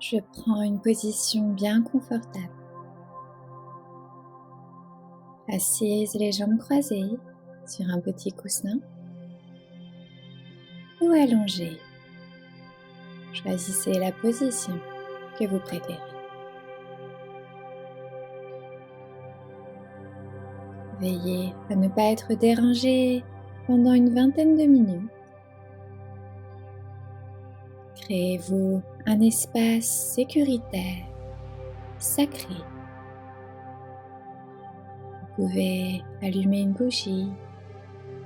Je prends une position bien confortable, assise les jambes croisées sur un petit coussin ou allongée. Choisissez la position que vous préférez. Veillez à ne pas être dérangé pendant une vingtaine de minutes. Créez-vous un espace sécuritaire, sacré. Vous pouvez allumer une bougie,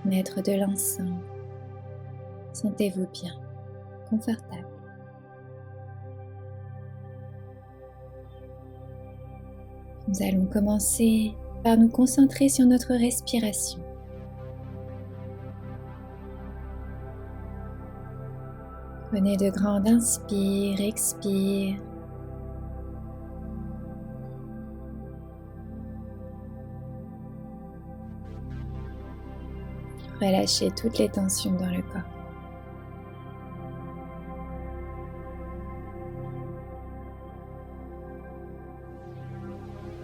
mettre de l'encens. Sentez-vous bien, confortable. Nous allons commencer par nous concentrer sur notre respiration. Prenez de grands inspires, expires. Relâchez toutes les tensions dans le corps.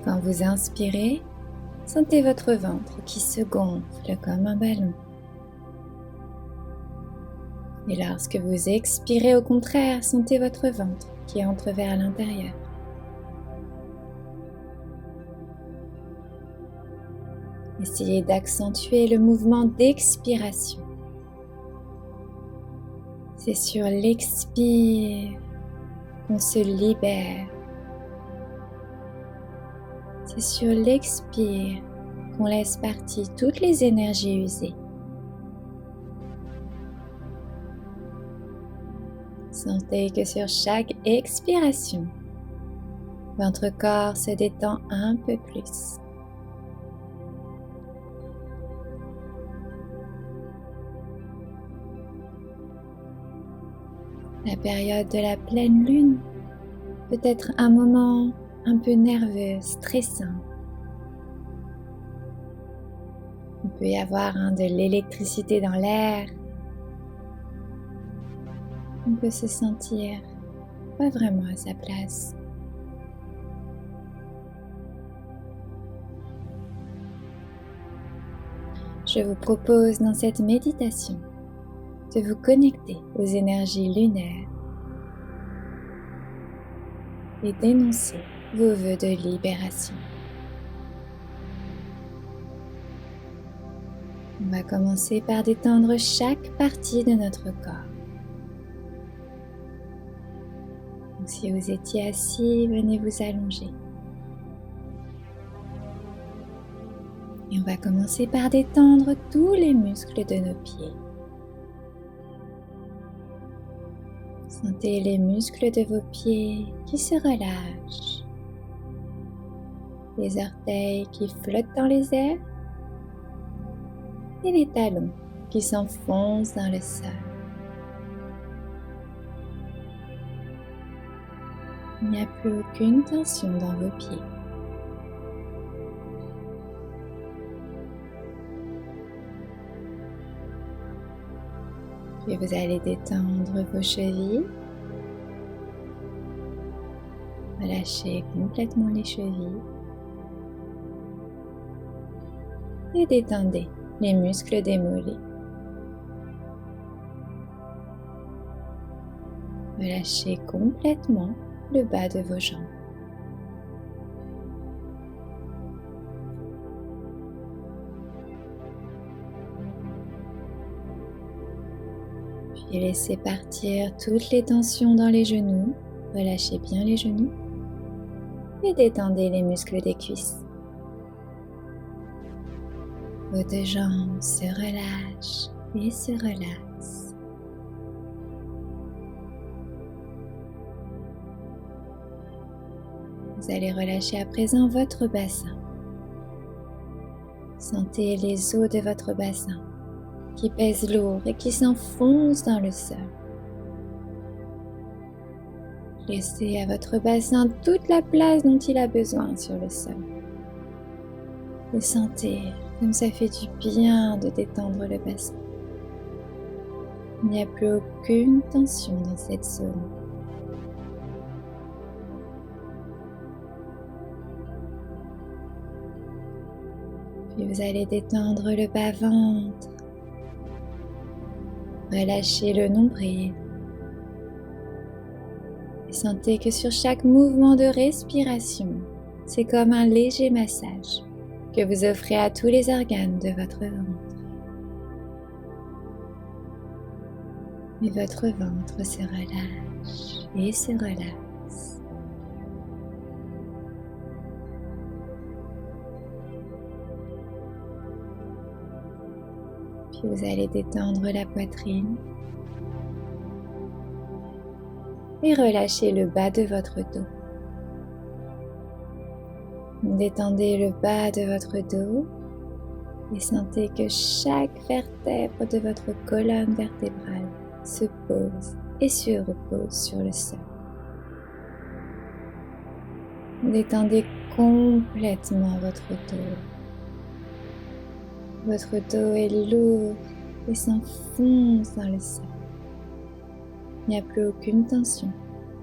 Quand vous inspirez, sentez votre ventre qui se gonfle comme un ballon. Et lorsque vous expirez, au contraire, sentez votre ventre qui entre vers l'intérieur. Essayez d'accentuer le mouvement d'expiration. C'est sur l'expire qu'on se libère. C'est sur l'expire qu'on laisse partir toutes les énergies usées. Sentez que sur chaque expiration, votre corps se détend un peu plus. La période de la pleine lune peut être un moment un peu nerveux, stressant. Il peut y avoir de l'électricité dans l'air. On peut se sentir pas vraiment à sa place. Je vous propose dans cette méditation de vous connecter aux énergies lunaires et d'énoncer vos vœux de libération. On va commencer par détendre chaque partie de notre corps. Donc, si vous étiez assis, venez vous allonger. Et on va commencer par détendre tous les muscles de nos pieds. Sentez les muscles de vos pieds qui se relâchent. Les orteils qui flottent dans les airs. Et les talons qui s'enfoncent dans le sol. Il n'y a plus aucune tension dans vos pieds. Puis vous allez détendre vos chevilles. Relâchez complètement les chevilles. Et détendez les muscles des mollets. Relâchez complètement le bas de vos jambes. Puis laissez partir toutes les tensions dans les genoux. Relâchez bien les genoux. Et détendez les muscles des cuisses. Vos deux jambes se relâchent et se relaxent. Vous allez relâcher à présent votre bassin. Sentez les os de votre bassin qui pèsent lourd et qui s'enfoncent dans le sol. Laissez à votre bassin toute la place dont il a besoin sur le sol. Et sentez comme ça fait du bien de détendre le bassin. Il n'y a plus aucune tension dans cette zone. Puis vous allez détendre le bas-ventre. Relâchez le nombril. Et sentez que sur chaque mouvement de respiration, c'est comme un léger massage que vous offrez à tous les organes de votre ventre. Et votre ventre se relâche et se relaxe. Puis vous allez détendre la poitrine et relâcher le bas de votre dos. Détendez le bas de votre dos et sentez que chaque vertèbre de votre colonne vertébrale se pose et se repose sur le sol. Détendez complètement votre dos. Votre dos est lourd et s'enfonce dans le sol. Il n'y a plus aucune tension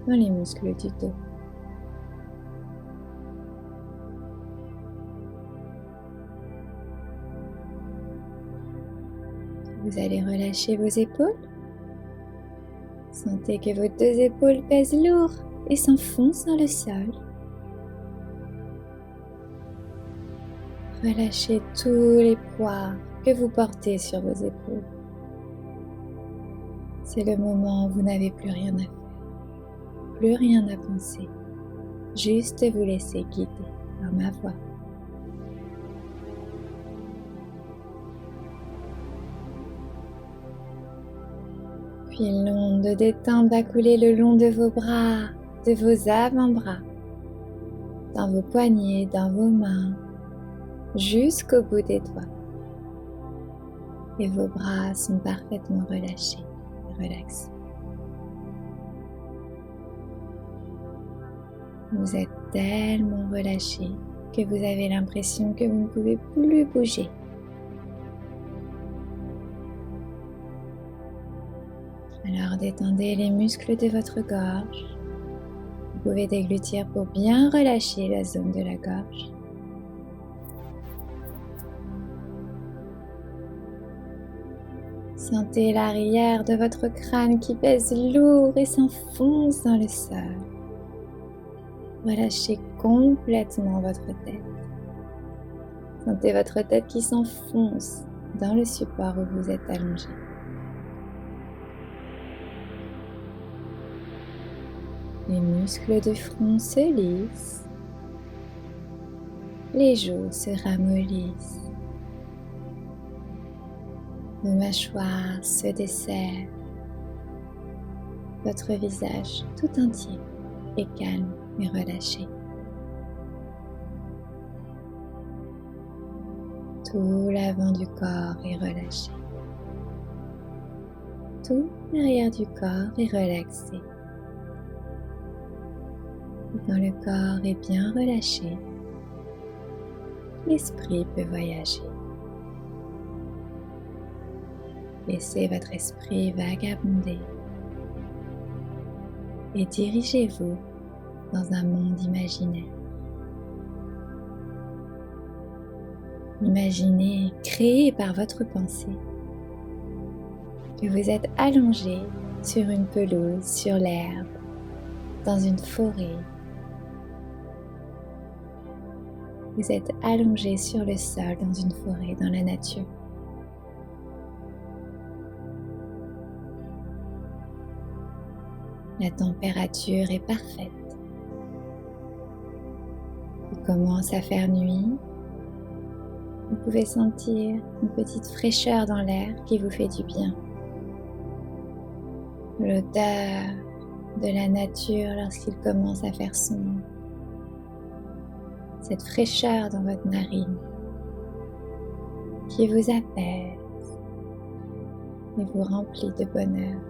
dans les muscles du dos. Vous allez relâcher vos épaules. Sentez que vos deux épaules pèsent lourd et s'enfoncent dans le sol. Relâchez tous les poids que vous portez sur vos épaules. C'est le moment où vous n'avez plus rien à faire, plus rien à penser, juste vous laisser guider par ma voix. Puis l'onde de détente va couler le long de vos bras, de vos avant-bras, dans vos poignets, dans vos mains, jusqu'au bout des doigts. Et vos bras sont parfaitement relâchés et relaxés. Vous êtes tellement relâché que vous avez l'impression que vous ne pouvez plus bouger. Alors détendez les muscles de votre gorge. Vous pouvez déglutir pour bien relâcher la zone de la gorge. Sentez l'arrière de votre crâne qui pèse lourd et s'enfonce dans le sol. Relâchez complètement votre tête. Sentez votre tête qui s'enfonce dans le support où vous êtes allongé. Les muscles du front se lissent. Les joues se ramollissent. Vos mâchoires se desserrent. Votre visage tout entier est calme et relâché. Tout l'avant du corps est relâché. Tout l'arrière du corps est relaxé. Et quand le corps est bien relâché, l'esprit peut voyager. Laissez votre esprit vagabonder et dirigez-vous dans un monde imaginaire. Imaginez, créé par votre pensée, que vous êtes allongé sur une pelouse, sur l'herbe, dans une forêt. Vous êtes allongé sur le sol dans une forêt, dans la nature. La température est parfaite. Il commence à faire nuit. Vous pouvez sentir une petite fraîcheur dans l'air qui vous fait du bien. L'odeur de la nature lorsqu'il commence à faire sombre. Cette fraîcheur dans votre narine qui vous apaise et vous remplit de bonheur.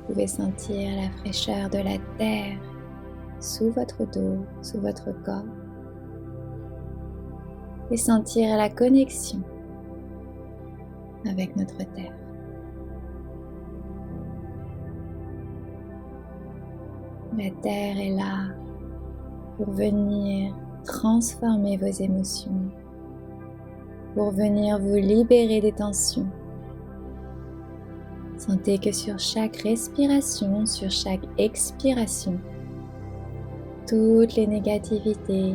Vous pouvez sentir la fraîcheur de la terre sous votre dos, sous votre corps et sentir la connexion avec notre terre. La Terre est là pour venir transformer vos émotions, pour venir vous libérer des tensions. Sentez que sur chaque respiration, sur chaque expiration, toutes les négativités,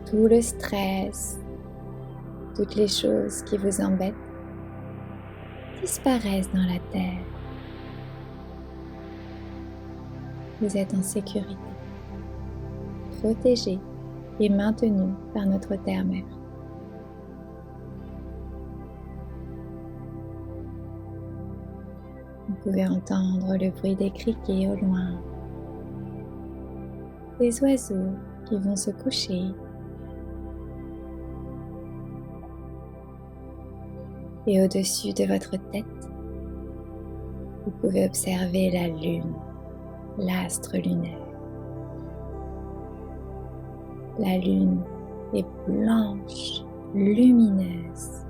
tout le stress, toutes les choses qui vous embêtent disparaissent dans la Terre. Vous êtes en sécurité, protégé et maintenu par notre Terre-Mère. Vous pouvez entendre le bruit des criquets au loin, des oiseaux qui vont se coucher, et au-dessus de votre tête, vous pouvez observer la Lune, l'astre lunaire. La Lune est blanche, lumineuse.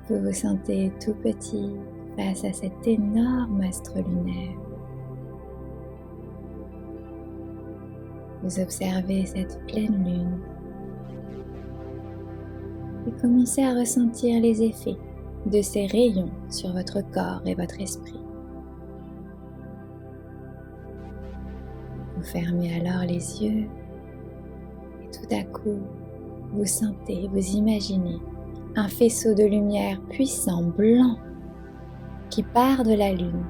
Vous vous sentez tout petit face à cet énorme astre lunaire. Vous observez cette pleine lune et commencez à ressentir les effets de ces rayons sur votre corps et votre esprit. Vous fermez alors les yeux et tout à coup, vous sentez, vous imaginez un faisceau de lumière puissant, blanc, qui part de la lune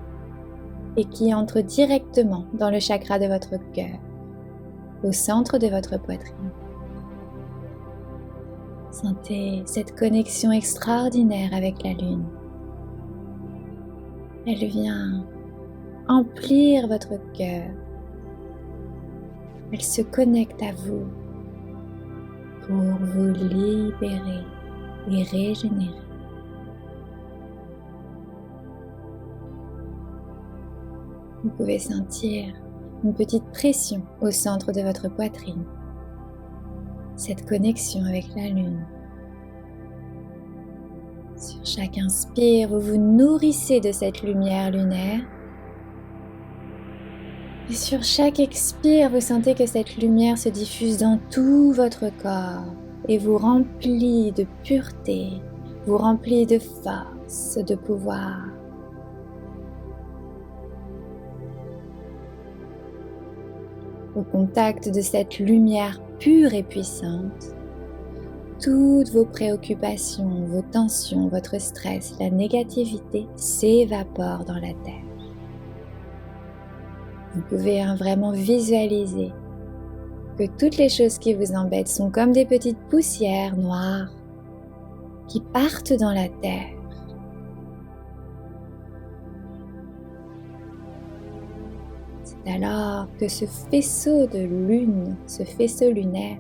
et qui entre directement dans le chakra de votre cœur, au centre de votre poitrine. Sentez cette connexion extraordinaire avec la lune. Elle vient emplir votre cœur. Elle se connecte à vous pour vous libérer et régénérer. Vous pouvez sentir une petite pression au centre de votre poitrine. Cette connexion avec la lune. Sur chaque inspire, vous vous nourrissez de cette lumière lunaire. Et sur chaque expire, vous sentez que cette lumière se diffuse dans tout votre corps et vous remplit de pureté, vous remplit de force, de pouvoir. Au contact de cette lumière pure et puissante, toutes vos préoccupations, vos tensions, votre stress, la négativité s'évaporent dans la terre. Vous pouvez vraiment visualiser que toutes les choses qui vous embêtent sont comme des petites poussières noires qui partent dans la terre. C'est alors que ce faisceau de lune, ce faisceau lunaire,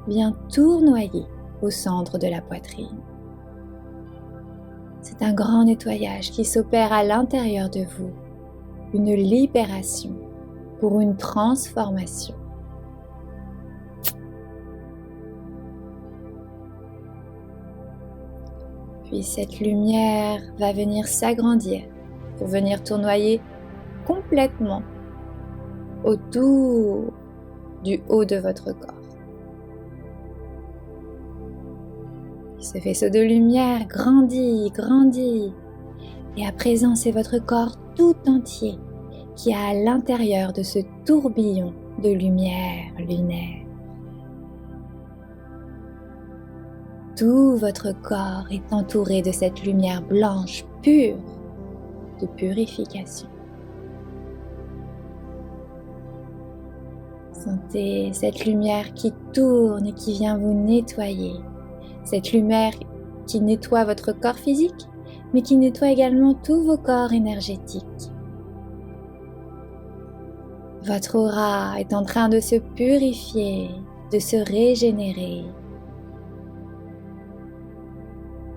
vient tournoyer au centre de la poitrine. C'est un grand nettoyage qui s'opère à l'intérieur de vous, une libération pour une transformation. Puis cette lumière va venir s'agrandir pour venir tournoyer complètement autour du haut de votre corps. Ce faisceau de lumière grandit, grandit, et à présent c'est votre corps tout entier qui est à l'intérieur de ce tourbillon de lumière lunaire. Tout votre corps est entouré de cette lumière blanche pure de purification. Sentez cette lumière qui tourne et qui vient vous nettoyer. Cette lumière qui nettoie votre corps physique, mais qui nettoie également tous vos corps énergétiques. Votre aura est en train de se purifier, de se régénérer.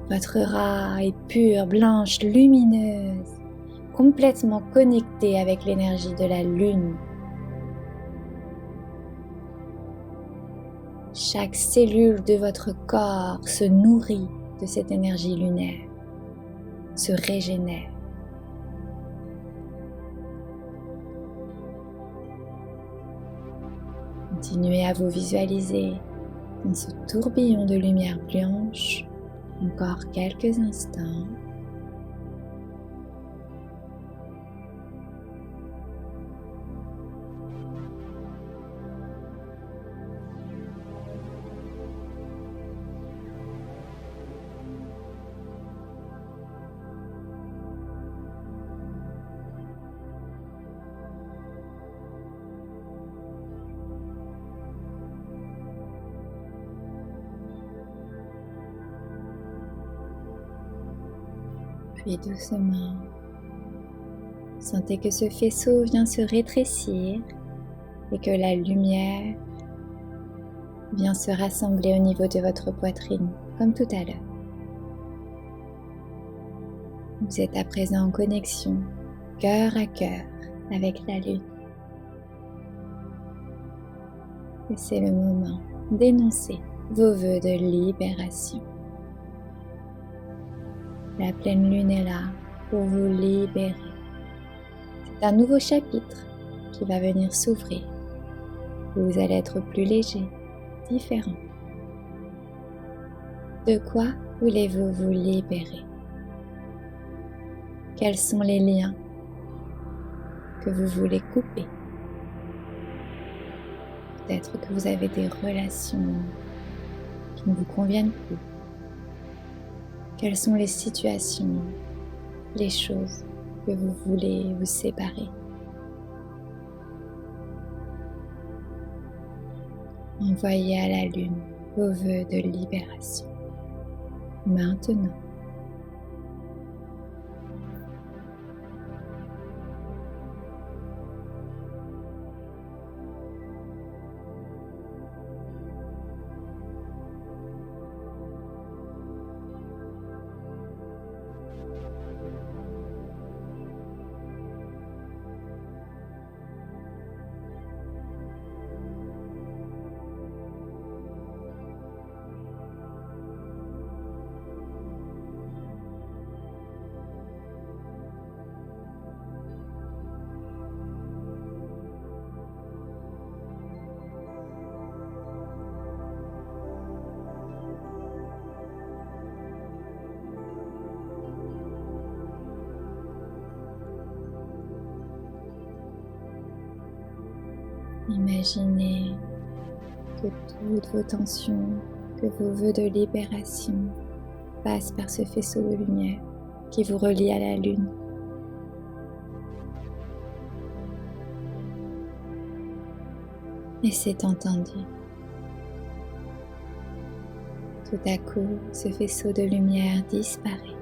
Votre aura est pure, blanche, lumineuse, complètement connectée avec l'énergie de la lune. Chaque cellule de votre corps se nourrit de cette énergie lunaire, se régénère. Continuez à vous visualiser dans ce tourbillon de lumière blanche encore quelques instants. Puis doucement, sentez que ce faisceau vient se rétrécir et que la lumière vient se rassembler au niveau de votre poitrine, comme tout à l'heure. Vous êtes à présent en connexion, cœur à cœur, avec la lune. Et c'est le moment d'énoncer vos vœux de libération. La pleine lune est là pour vous libérer. C'est un nouveau chapitre qui va venir s'ouvrir. Vous allez être plus léger, différent. De quoi voulez-vous vous libérer? Quels sont les liens que vous voulez couper? Peut-être que vous avez des relations qui ne vous conviennent plus. Quelles sont les situations, les choses que vous voulez vous séparer? Envoyez à la lune vos vœux de libération. Maintenant. Imaginez que toutes vos tensions, que vos vœux de libération passent par ce faisceau de lumière qui vous relie à la lune. Et c'est entendu. Tout à coup, ce faisceau de lumière disparaît.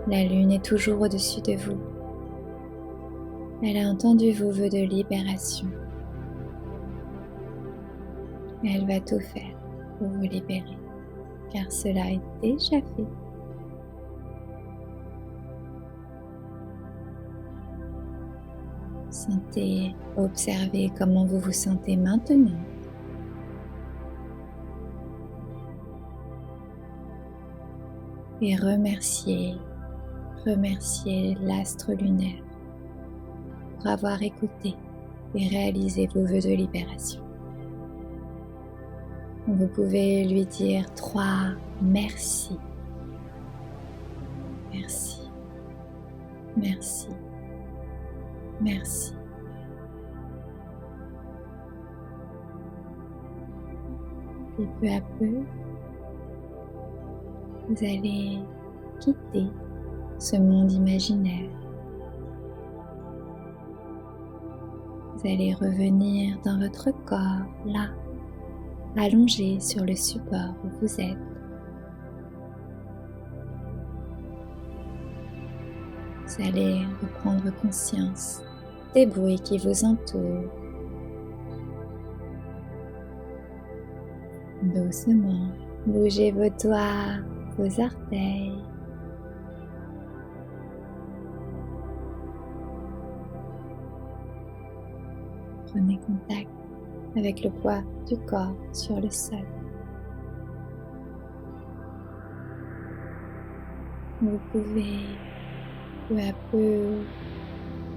La lune est toujours au-dessus de vous. Elle a entendu vos vœux de libération. Elle va tout faire pour vous libérer, car cela est déjà fait. Sentez, observez comment vous vous sentez maintenant. Et remerciez l'astre lunaire pour avoir écouté et réalisé vos vœux de libération. Vous pouvez lui dire 3 merci. Merci. Merci. Merci. Et peu à peu, vous allez quitter ce monde imaginaire. Vous allez revenir dans votre corps, là, allongé sur le support où vous êtes. Vous allez reprendre conscience des bruits qui vous entourent. Doucement, bougez vos doigts, vos orteils. Prenez contact avec le poids du corps sur le sol. Vous pouvez peu à peu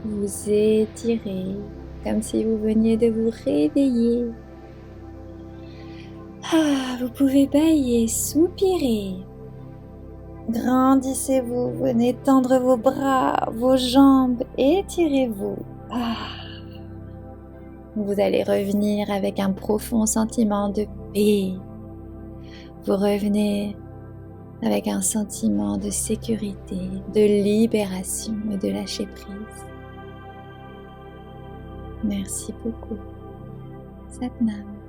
vous étirer, comme si vous veniez de vous réveiller. Vous pouvez bâiller, soupirer. Grandissez-vous, venez tendre vos bras, vos jambes, étirez-vous. Vous allez revenir avec un profond sentiment de paix. Vous revenez avec un sentiment de sécurité, de libération et de lâcher prise. Merci beaucoup. Sat Nam.